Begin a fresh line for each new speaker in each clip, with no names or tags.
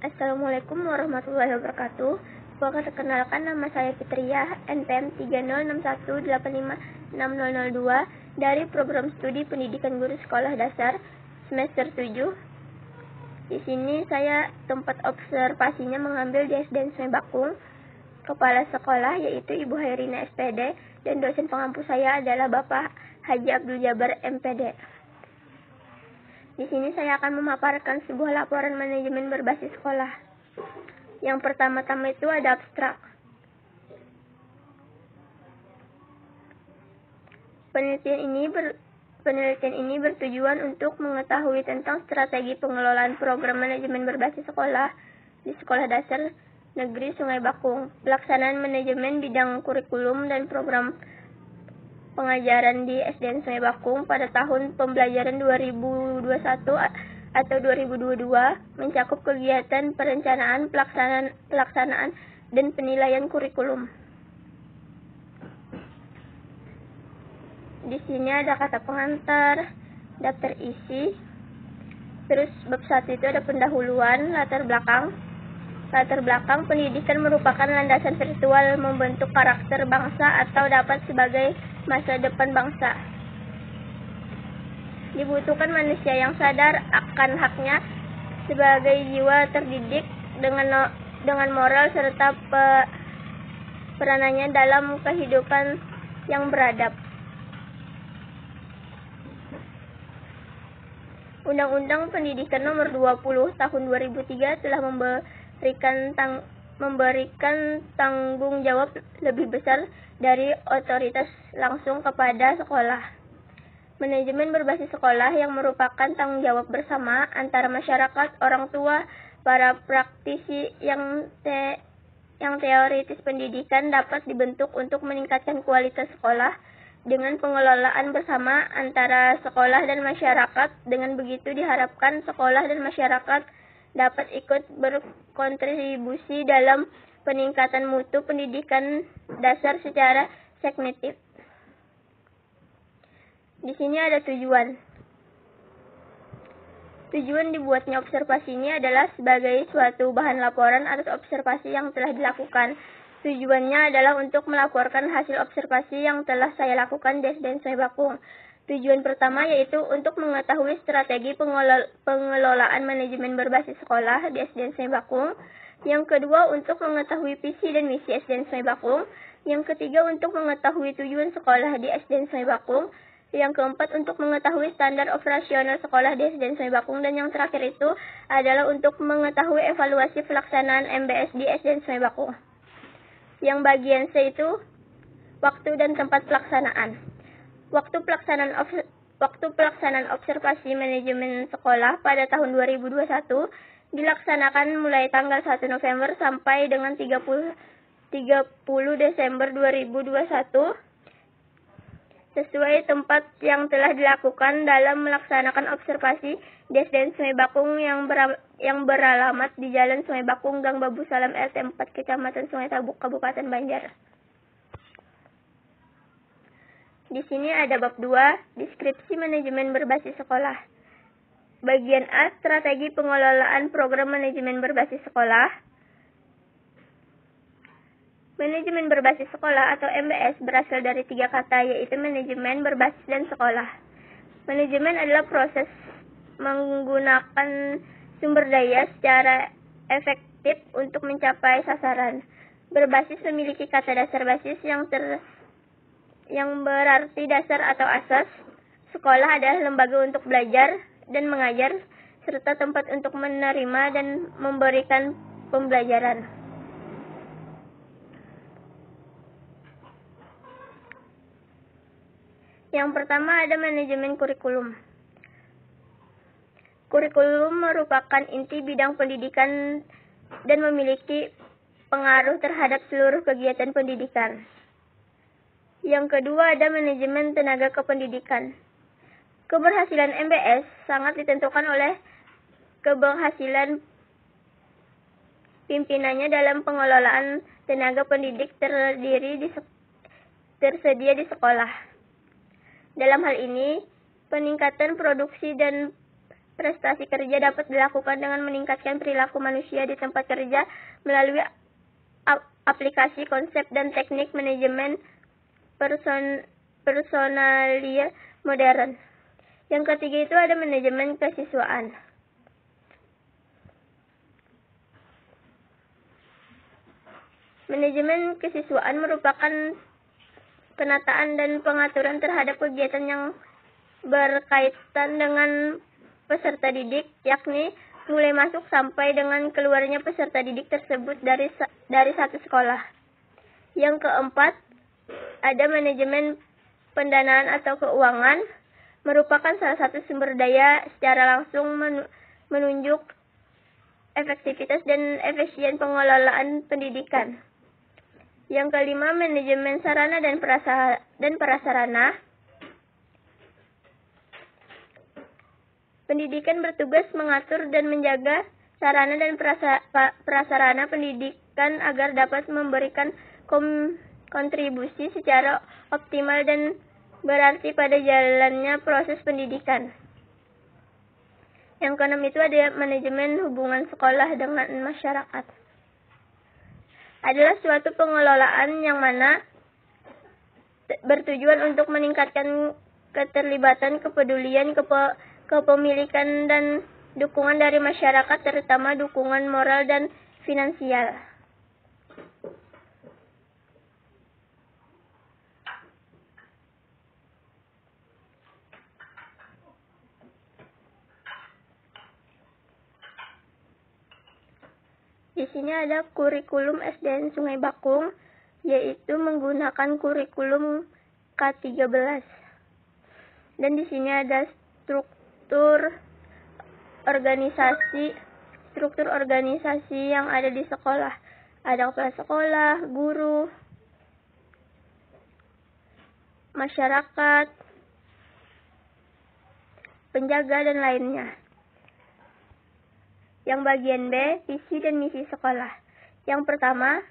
Assalamualaikum warahmatullahi wabarakatuh. Perkenalkan, nama saya Fitriah, NPM 30618560002 dari Program Studi Pendidikan Guru Sekolah Dasar semester 7. Di sini saya tempat observasinya mengambil di SDN Sungai Bakung. Kepala sekolah yaitu Ibu Hairina SPD dan dosen pengampu saya adalah Bapak Haji Abdul Jabar MPD. Di sini saya akan memaparkan sebuah laporan manajemen berbasis sekolah. Yang pertama-tama itu ada abstrak. Penelitian ini bertujuan untuk mengetahui tentang strategi pengelolaan program manajemen berbasis sekolah di Sekolah Dasar Negeri Sungai Bakung, pelaksanaan manajemen bidang kurikulum dan program pengajaran di SDN Sungai Bakung pada tahun pembelajaran 2021 atau 2022, mencakup kegiatan perencanaan, pelaksanaan dan penilaian kurikulum. Di sini ada kata pengantar, daftar isi, terus bab 1 itu ada pendahuluan, latar belakang. Latar belakang pendidikan merupakan landasan virtual membentuk karakter bangsa atau dapat sebagai masa depan bangsa. Dibutuhkan manusia yang sadar akan haknya sebagai jiwa terdidik dengan moral serta peranannya dalam kehidupan yang beradab. Undang-Undang Pendidikan Nomor 20 Tahun 2003 telah memberikan tanggung jawab lebih besar dari otoritas langsung kepada sekolah. Manajemen berbasis sekolah yang merupakan tanggung jawab bersama antara masyarakat, orang tua, para praktisi yang teoritis pendidikan dapat dibentuk untuk meningkatkan kualitas sekolah dengan pengelolaan bersama antara sekolah dan masyarakat. Dengan begitu diharapkan sekolah dan masyarakat dapat ikut berkontribusi dalam peningkatan mutu pendidikan dasar secara signifikan. Di sini ada tujuan. Tujuan dibuatnya observasi ini adalah sebagai suatu bahan laporan atas observasi yang telah dilakukan. Tujuannya adalah untuk melaporkan hasil observasi yang telah saya lakukan di SDN Sungai Bakung. Tujuan pertama yaitu untuk mengetahui strategi pengelolaan manajemen berbasis sekolah di SDN Sungai Bakung. Yang kedua, untuk mengetahui visi dan misi SDN Sungai Bakung. Yang ketiga, untuk mengetahui tujuan sekolah di SDN Sungai Bakung. Yang keempat, untuk mengetahui standar operasional sekolah di SDN Sungai Bakung. Dan yang terakhir itu adalah untuk mengetahui evaluasi pelaksanaan MBS di SDN Sungai Bakung. Yang bagian C itu waktu dan tempat pelaksanaan. Waktu pelaksanaan observasi manajemen sekolah pada tahun 2021 dilaksanakan mulai tanggal 1 November sampai dengan 30 Desember 2021 sesuai tempat yang telah dilakukan dalam melaksanakan observasi di SDN Sungai Bakung yang beralamat di Jalan Sungai Bakung, Gang Babu Salam, RT 4, Kecamatan Sungai Tabuk, Kabupaten Banjar. Di sini ada bab 2, deskripsi manajemen berbasis sekolah. Bagian A, strategi pengelolaan program manajemen berbasis sekolah. Manajemen berbasis sekolah atau MBS berasal dari 3 kata, yaitu manajemen, berbasis, dan sekolah. Manajemen adalah proses menggunakan sumber daya secara efektif untuk mencapai sasaran. Berbasis memiliki kata dasar basis yang berarti dasar atau asas. Sekolah adalah lembaga untuk belajar dan mengajar, serta tempat untuk menerima dan memberikan pembelajaran. Yang pertama ada manajemen kurikulum. Kurikulum merupakan inti bidang pendidikan dan memiliki pengaruh terhadap seluruh kegiatan pendidikan. Yang kedua ada manajemen tenaga kependidikan. Keberhasilan MBS sangat ditentukan oleh keberhasilan pimpinannya dalam pengelolaan tenaga pendidik tersedia di sekolah. Dalam hal ini, peningkatan produksi dan prestasi kerja dapat dilakukan dengan meningkatkan perilaku manusia di tempat kerja melalui aplikasi konsep dan teknik manajemen personalia modern. Yang ketiga itu ada manajemen kesiswaan. Manajemen kesiswaan merupakan penataan dan pengaturan terhadap kegiatan yang berkaitan dengan peserta didik, yakni mulai masuk sampai dengan keluarnya peserta didik tersebut dari satu sekolah. Yang keempat, ada manajemen pendanaan atau keuangan, merupakan salah satu sumber daya secara langsung menunjuk efektivitas dan efisien pengelolaan pendidikan. Yang kelima, manajemen sarana dan prasarana. Pendidikan bertugas mengatur dan menjaga sarana dan prasarana pendidikan agar dapat memberikan kontribusi secara optimal dan berarti pada jalannya proses pendidikan. Yang keenam itu ada manajemen hubungan sekolah dengan masyarakat. Adalah suatu pengelolaan yang mana bertujuan untuk meningkatkan keterlibatan, kepedulian, kepemilikan dan dukungan dari masyarakat, terutama dukungan moral dan finansial. Di sini ada kurikulum SDN Sungai Bakung, yaitu menggunakan kurikulum K13. Dan di sini ada struktur organisasi yang ada di sekolah. Ada kepala sekolah, guru, masyarakat, penjaga, dan lainnya. Yang bagian B, visi dan misi sekolah. Yang pertama,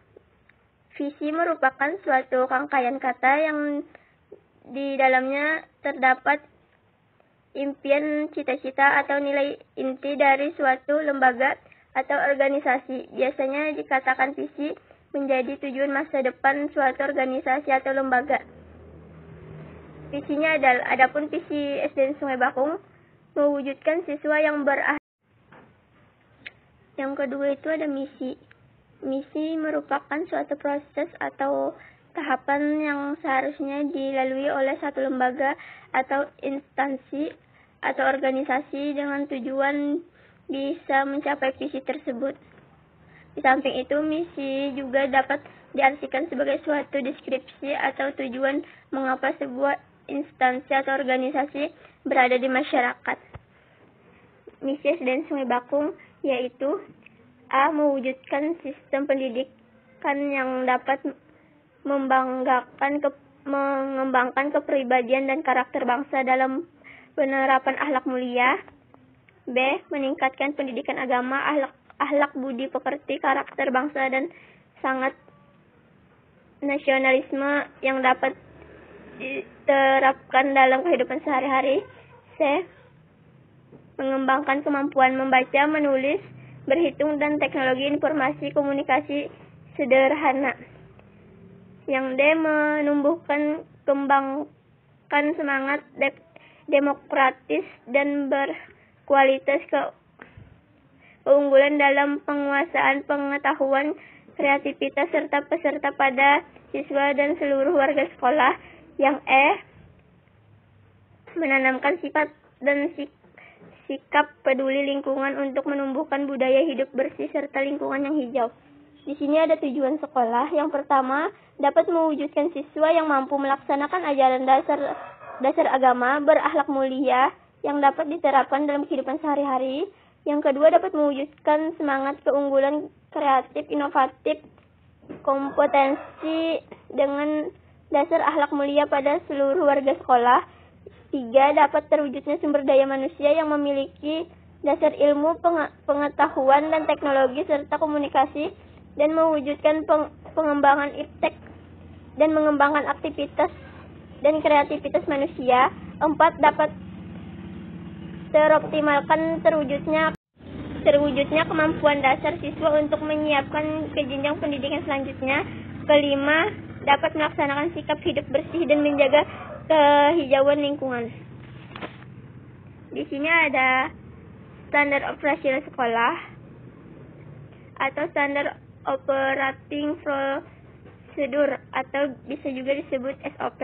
visi merupakan suatu rangkaian kata yang di dalamnya terdapat impian, cita-cita, atau nilai inti dari suatu lembaga atau organisasi. Biasanya dikatakan visi menjadi tujuan masa depan suatu organisasi atau lembaga. Visinya adapun visi SDN Sungai Bakung mewujudkan siswa yang Yang kedua itu ada misi. Misi merupakan suatu proses atau tahapan yang seharusnya dilalui oleh satu lembaga atau instansi atau organisasi dengan tujuan bisa mencapai visi tersebut. Di samping itu, misi juga dapat diartikan sebagai suatu deskripsi atau tujuan mengapa sebuah instansi atau organisasi berada di masyarakat. Misi SDN Sungai Bakung yaitu A. Mewujudkan sistem pendidikan yang dapat mengembangkan kepribadian dan karakter bangsa dalam penerapan akhlak mulia. B. Meningkatkan pendidikan agama, akhlak budi pekerti, karakter bangsa, dan sangat nasionalisme yang dapat diterapkan dalam kehidupan sehari-hari. C. Mengembangkan kemampuan membaca, menulis, berhitung, dan teknologi informasi komunikasi sederhana. Yang D. Menumbuhkan kembangkan semangat demokratis dan berkualitas keunggulan dalam penguasaan pengetahuan, kreativitas, serta peserta pada siswa dan seluruh warga sekolah. Yang E. Menanamkan sifat dan sikap peduli lingkungan untuk menumbuhkan budaya hidup bersih serta lingkungan yang hijau. Di sini ada tujuan sekolah. Yang pertama, dapat mewujudkan siswa yang mampu melaksanakan ajaran dasar agama, berakhlak mulia yang dapat diterapkan dalam kehidupan sehari-hari. Yang kedua, dapat mewujudkan semangat keunggulan kreatif, inovatif, kompetensi dengan dasar akhlak mulia pada seluruh warga sekolah. 3. Dapat terwujudnya sumber daya manusia yang memiliki dasar ilmu, pengetahuan, dan teknologi serta komunikasi, dan mewujudkan pengembangan iptek dan mengembangkan aktivitas dan kreativitas manusia. 4. Dapat teroptimalkan terwujudnya kemampuan dasar siswa untuk menyiapkan ke jenjang pendidikan selanjutnya. Kelima, dapat melaksanakan sikap hidup bersih dan menjaga kehijauan lingkungan. Di sini ada standar operasional sekolah atau standar operating procedure atau bisa juga disebut SOP.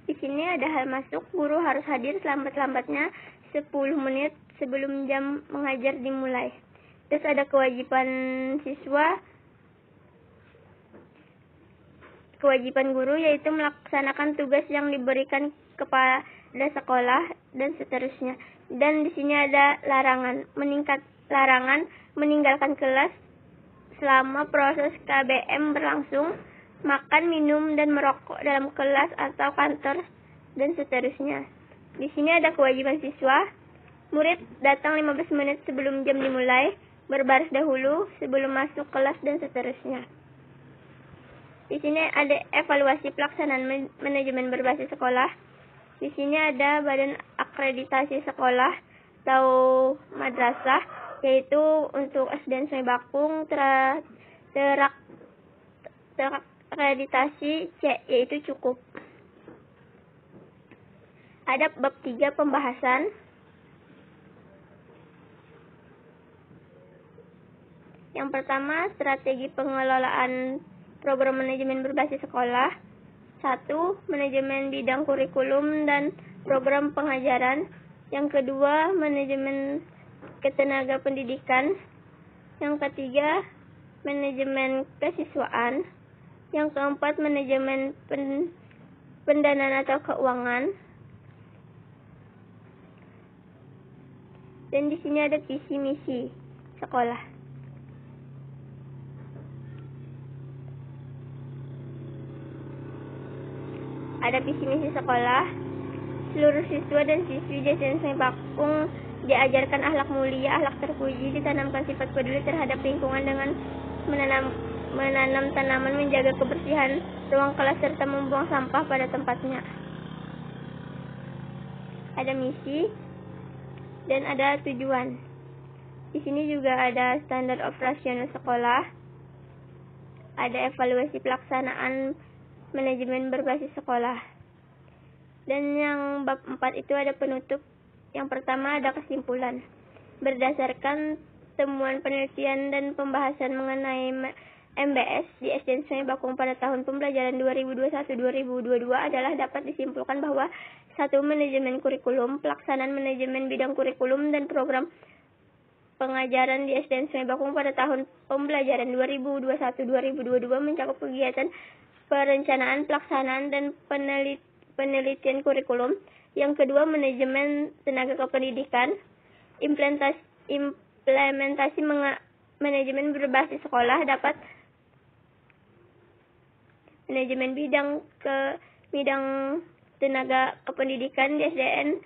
Di sini ada hal masuk, guru harus hadir selambat-lambatnya 10 menit sebelum jam mengajar dimulai. Terus ada kewajiban siswa, kewajiban guru yaitu melaksanakan tugas yang diberikan kepada sekolah dan seterusnya. Dan di sini ada larangan meninggalkan kelas selama proses KBM berlangsung, makan, minum, dan merokok dalam kelas atau kantor, dan seterusnya. Di sini ada kewajiban siswa, murid datang 15 menit sebelum jam dimulai, berbaris dahulu sebelum masuk kelas, dan seterusnya. Di sini ada evaluasi pelaksanaan manajemen berbasis sekolah. Di sini ada Badan Akreditasi Sekolah atau madrasah, yaitu untuk SD dan SMP Bakung terakreditasi C, yaitu cukup. Ada bab 3 pembahasan. Yang pertama, strategi pengelolaan program manajemen berbasis sekolah. 1. Manajemen bidang kurikulum dan program pengajaran. Yang kedua, manajemen ketenaga pendidikan. Yang ketiga, manajemen kesiswaan. Yang keempat, manajemen pendanaan atau keuangan. Dan di sini ada visi misi sekolah. Ada visi misi sekolah. Seluruh siswa dan siswi SMP Bakung diajarkan akhlak mulia, akhlak terpuji, ditanamkan sifat peduli terhadap lingkungan dengan menanam tanaman, menjaga kebersihan ruang kelas serta membuang sampah pada tempatnya. Ada misi dan ada tujuan. Di sini juga ada standar operasional sekolah. Ada evaluasi pelaksanaan manajemen berbasis sekolah. Dan yang bab 4 itu ada penutup. Yang pertama ada kesimpulan. Berdasarkan temuan penelitian dan pembahasan mengenai MBS di SD dan SMP Bakung pada tahun pembelajaran 2021-2022 adalah dapat disimpulkan bahwa 1. Manajemen kurikulum, pelaksanaan manajemen bidang kurikulum dan program pengajaran di SD dan SMP Bakung pada tahun pembelajaran 2021-2022 mencakup kegiatan perencanaan, pelaksanaan, dan penelitian kurikulum. Yang kedua, manajemen tenaga kependidikan, implementasi manajemen berbasis sekolah dapat manajemen bidang tenaga kependidikan di SDN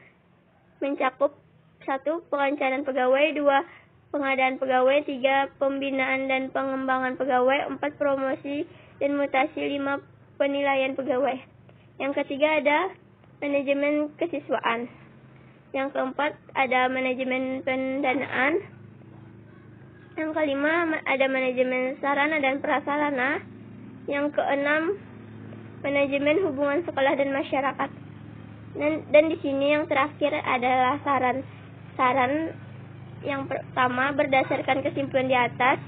mencakup 1. Perencanaan pegawai, 2. Pengadaan pegawai, 3. Pembinaan dan pengembangan pegawai, 4. Promosi dan mutasi, 5. Penilaian pegawai. Yang ketiga ada manajemen kesiswaan. Yang keempat ada manajemen pendanaan. Yang kelima ada manajemen sarana dan prasarana. Yang keenam manajemen hubungan sekolah dan masyarakat. Dan di sini yang terakhir adalah saran yang pertama, berdasarkan kesimpulan di atas,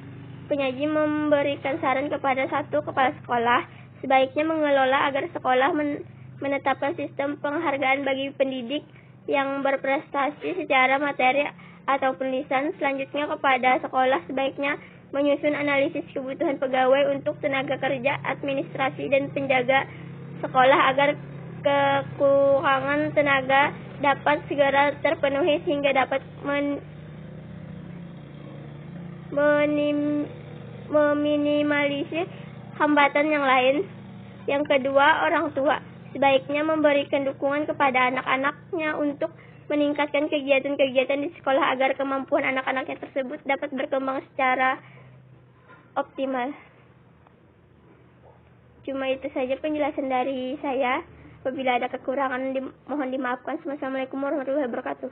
penyaji memberikan saran kepada 1. Kepala sekolah, sebaiknya mengelola agar sekolah menetapkan sistem penghargaan bagi pendidik yang berprestasi secara materi atau lisan. Selanjutnya, kepada sekolah sebaiknya menyusun analisis kebutuhan pegawai untuk tenaga kerja, administrasi, dan penjaga sekolah agar kekurangan tenaga dapat segera terpenuhi sehingga dapat meminimalisir hambatan yang lain. Yang kedua, orang tua sebaiknya memberikan dukungan kepada anak-anaknya untuk meningkatkan kegiatan-kegiatan di sekolah agar kemampuan anak-anaknya tersebut dapat berkembang secara optimal. Cuma itu saja penjelasan dari saya. Apabila ada kekurangan mohon dimaafkan. Wassalamualaikum warahmatullahi wabarakatuh.